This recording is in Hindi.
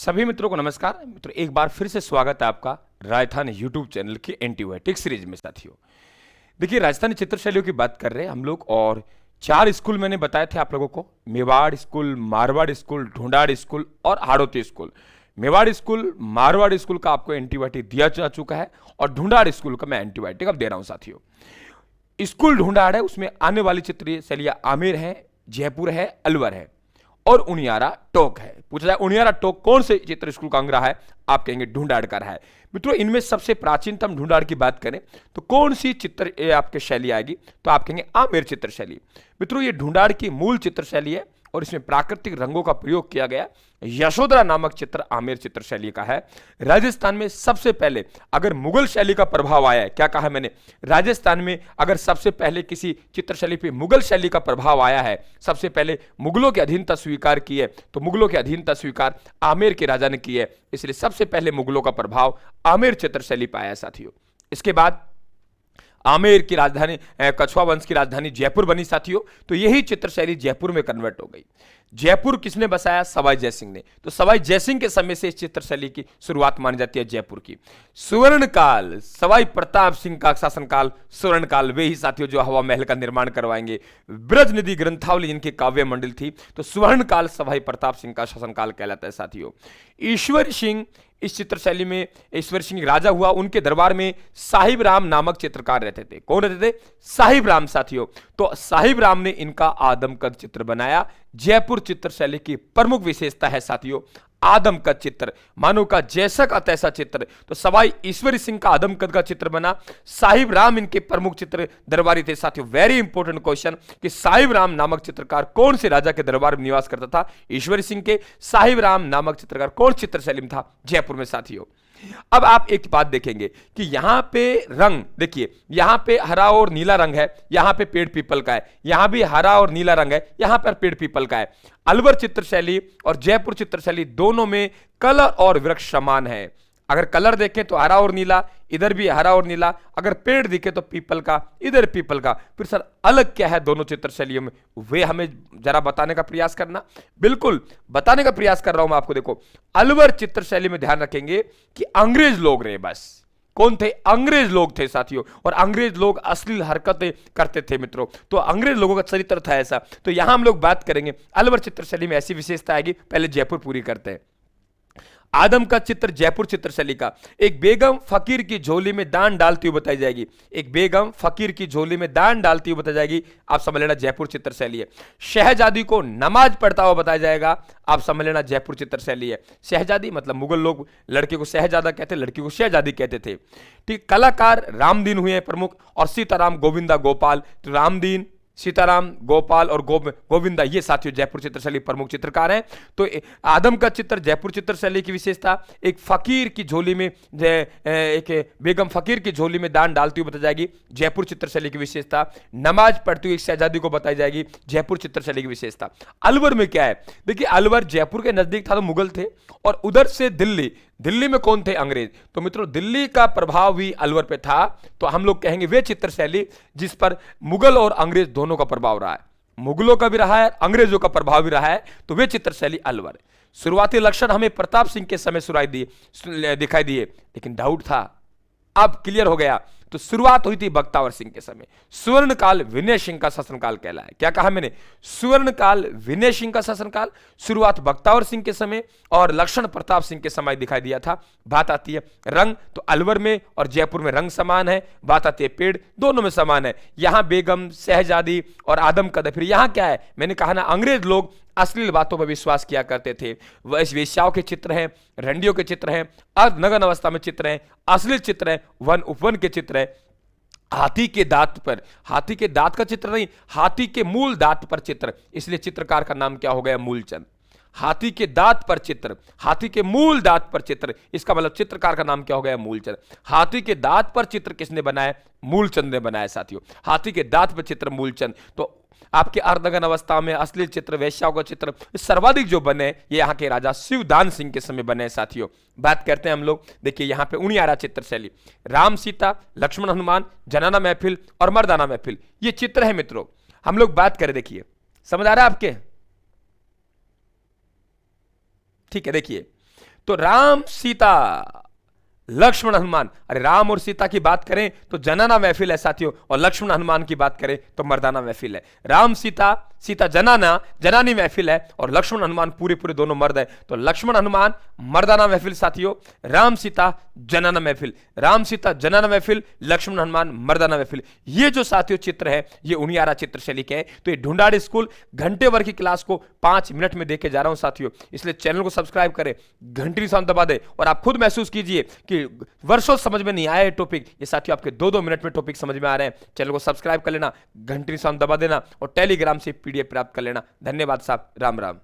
सभी मित्रों को नमस्कार। मित्रों, एक बार फिर से स्वागत है आपका राजस्थान यूट्यूब चैनल की एंटीबायोटिक सीरीज में। साथियों देखिए, राजस्थानी चित्र शैलियों की बात कर रहे हैं हम लोग, और 4 स्कूल मैंने बताए थे आप लोगों को। Mewar school, Marwar school, Dhundhar school और Hadoti school. Mewar school, Marwar school का आपको एंटीबायोटिक दिया जा चुका है और ढूंढाड़ स्कूल का मैं एंटीबायोटिक अब दे रहा हूं। साथियों, स्कूल ढूंढाड़ है, उसमें आने वाली चित्र शैलियां आमेर है, जयपुर है, अलवर है और उनियारा टोक है। पूछा जाए उनियारा टोक कौन से चित्र स्कूल का अंग रहा है, आप कहेंगे ढूंढाड़ का रहा है। मित्रों, इनमें सबसे प्राचीनतम ढूंढाड़ की बात करें तो कौन सी चित्र आपके शैली आएगी, तो आप कहेंगे आमेर चित्र शैली। मित्रों, ये ढूंढाड़ की मूल चित्र शैली है और इसमें प्राकृतिक रंगों का प्रयोग किया गया। यशोधरा नामक चित्र आमेर चित्र शैली का है। राजस्थान में सबसे पहले अगर मुगल शैली का प्रभाव आया है, क्या कहा मैंने, राजस्थान में अगर सबसे पहले किसी चित्र शैली पे मुगल शैली का प्रभाव आया है, सबसे पहले मुगलों की अधीनता स्वीकार की है, तो मुगलों की अधीनता स्वीकार आमेर के राजा ने की है, इसलिए सबसे पहले मुगलों का प्रभाव आमेर चित्र शैली पाया है। साथियों, इसके बाद आमेर की राजधानी, कछवा वंश की राजधानी जयपुर बनी। साथियों, तो यही चित्र शैली जयपुर में कन्वर्ट हो गई। जयपुर किसने बसाया? सवाई जयसिंह ने। तो सवाई जयसिंह के समय से इस चित्र शैली की शुरुआत मानी जाती है जयपुर की। सुवर्ण काल, सवाई प्रताप सिंह का शासनकाल स्वर्ण काल, वे ही साथियों जो हवा महल का निर्माण करवाएंगे। ब्रजनिधि ग्रंथावली जिनकी काव्य मंडल थी, तो स्वर्ण काल सवाई प्रताप सिंह का शासनकाल कहलाता है। साथियों, ईश्वर सिंह, इस चित्र शैली में ईश्वर सिंह राजा हुआ, उनके दरबार में साहिब राम नामक चित्रकार रहते थे। कौन रहते थे? साहिब राम। साथियों, तो साहिब राम ने इनका आदमकद चित्र बनाया। जयपुर चित्र शैली की प्रमुख विशेषता है साथियों आदमकद चित्र, मानो का जैसा का तैसा चित्र। तो सवाई ईश्वर सिंह का आदमकद का चित्र बना, साहिब राम इनके प्रमुख चित्र दरबारी थे। साथियों, वेरी इंपॉर्टेंट क्वेश्चन कि साहिब राम नामक चित्रकार कौन से राजा के दरबार में निवास करता था? ईश्वर सिंह के। साहिब राम नामक चित्रकार कौन चित्र शैली में था? जयपुर में। साथियों, अब आप एक बात देखेंगे कि यहां पे रंग देखिए, यहां पे हरा और नीला रंग है, यहां पे पेड़ पीपल का है, यहां भी हरा और नीला रंग है, यहां पर पेड़ पीपल का है। अलवर चित्र शैली और जयपुर चित्र शैली दोनों में कलर और वृक्ष समान है। अगर कलर देखें तो हरा और नीला, इधर भी हरा और नीला। अगर पेड़ दिखे तो पीपल का, इधर पीपल का। फिर सर अलग क्या है दोनों चित्र शैलियों में, वे हमें जरा बताने का प्रयास करना। बिल्कुल बताने का प्रयास कर रहा हूं मैं आपको। देखो, अलवर चित्र शैली में ध्यान रखेंगे कि अंग्रेज लोग रहे। बस कौन थे? अंग्रेज लोग थे साथियों, और अंग्रेज लोग अश्लील हरकतें करते थे मित्रों। तो अंग्रेज लोगों का चरित्र था ऐसा। तो यहां हम लोग बात करेंगे अलवर चित्र शैली में ऐसी विशेषता आएगी। पहले जयपुर पूरी करते हैं। आदम का चित्र जयपुर चित्र शैली का, एक बेगम फकीर की झोली में दान डालती हुई बताई जाएगी। एक बेगम फकीर की झोली में दान डालती हुई बताई जाएगी, आप समझ लेना जयपुर चित्र शैली है। शहजादी को नमाज पढ़ता हुआ बताया जाएगा, आप समझ लेना जयपुर चित्र शैली है। शहजादी मतलब मुगल लोग लड़के को शहजादा कहते, लड़की को शहजादी कहते थे। ठीक, कलाकार रामदीन हुए हैं प्रमुख, और सीताराम, गोविंदा, गोपाल। तो रामदीन, सीताराम, गोपाल और गोविंदा, ये साथियों जयपुर चित्र शैली प्रमुख चित्रकार हैं। तो आदम का चित्र जयपुर चित्र शैली की विशेषता, एक फकीर की झोली में, एक बेगम फकीर की झोली में दान डालती हुई बताई जाएगी, जयपुर चित्र शैली की विशेषता। नमाज पढ़ती हुई शहजादी को बताई जाएगी, जयपुर चित्र शैली की विशेषता। अलवर में क्या है? देखिए, अलवर जयपुर के नजदीक था तो मुगल थे, और उधर से दिल्ली, दिल्ली में कौन थे? अंग्रेज। तो मित्रों, दिल्ली का प्रभाव भी अलवर पे था। तो हम लोग कहेंगे वे चित्र शैली जिस पर मुगल और अंग्रेज दोनों का प्रभाव रहा है, मुगलों का भी रहा है, अंग्रेजों का प्रभाव भी रहा है, तो वे चित्र शैली अलवर। शुरुआती लक्षण हमें प्रताप सिंह के समय दिखाई दिए, लेकिन डाउट था, अब क्लियर हो गया। तो शुरुआत हुई थी बख्तावर सिंह के समय। स्वर्ण काल विनय सिंह का शासनकाल कहलाया। क्या कहा मैंने? स्वर्ण काल विनय सिंह का शासनकाल, शुरुआत बख्तावर सिंह के समय और लक्षण प्रताप सिंह के समय दिखाई दिया था। बात आती है रंग, तो अलवर में और जयपुर में रंग समान है। बात आती है पेड़, दोनों में समान है। यहां बेगम, शहजादी और आदम कद। फिर यहां क्या है? मैंने कहा ना, अंग्रेज लोग अश्लील बातों पर विश्वास किया करते थे। वह वेश्याओं के चित्र हैं, रंडियों के चित्र हैं, अर्धनग्न अवस्था में चित्र हैं, अश्लील चित्र हैं, वन उपवन के चित्र हैं। हाथी के दांत पर, हाथी के दांत का चित्र नहीं, हाथी के मूल दांत पर चित्र, इसलिए चित्रकार का नाम क्या हो गया? मूलचंद। हाथी के दांत पर चित्र, हाथी के मूल दांत पर चित्र, इसका मतलब चित्रकार का नाम क्या हो गया? मूलचंद। हाथी के दांत पर चित्र किसने बनाया? मूलचंद ने बनाया साथियों। हाथी के दांत पर चित्र मूलचंद। तो आपके अर्धनग्न अवस्था में अश्लील चित्र, वेश्याओं का चित्र सर्वाधिक जो बने, ये यहाँ के राजा शिवदान सिंह के समय बने साथियों। बात करते हैं हम लोग, देखिए यहाँ पे उनियारा चित्र शैली, राम सीता, लक्ष्मण हनुमान, जनाना महफिल और मर्दाना महफिल, ये चित्र है मित्रों। हम लोग बात करें, देखिए समझ आ रहा है आपके? ठीक है, देखिए तो राम सीता लक्ष्मण हनुमान, अरे राम और सीता की बात करें तो जनाना महफिल है साथियों, और लक्ष्मण हनुमान की बात करें तो मर्दाना महफिल है। राम सीता, सीता जनाना, जनानी महफिल है, और लक्ष्मण हनुमान पूरे पूरे दोनों मर्द है। तो लक्ष्मण हनुमान मर्दाना महफिल साथियों, राम सीता जनाना महफिल, राम सीता जनाना महफिल, लक्ष्मण हनुमान मर्दाना महफिल। ये जो साथियों चित्र है ये उनियारा चित्र शैली के हैं। तो ये ढूंढाड़ स्कूल घंटे भर की क्लास को 5 मिनट में देके जा रहा हूं साथियों, इसलिए चैनल को सब्सक्राइब करें, घंटी निशान दबा दे, और आप खुद महसूस कीजिए कि वर्षों समझ में नहीं आया टॉपिक, ये साथियों आपके 2-2 मिनट में टॉपिक समझ में आ रहे हैं। चैनल को सब्सक्राइब कर लेना, घंटी निशान दबा देना, और टेलीग्राम से पीडीएफ प्राप्त कर लेना। धन्यवाद साहब, राम राम।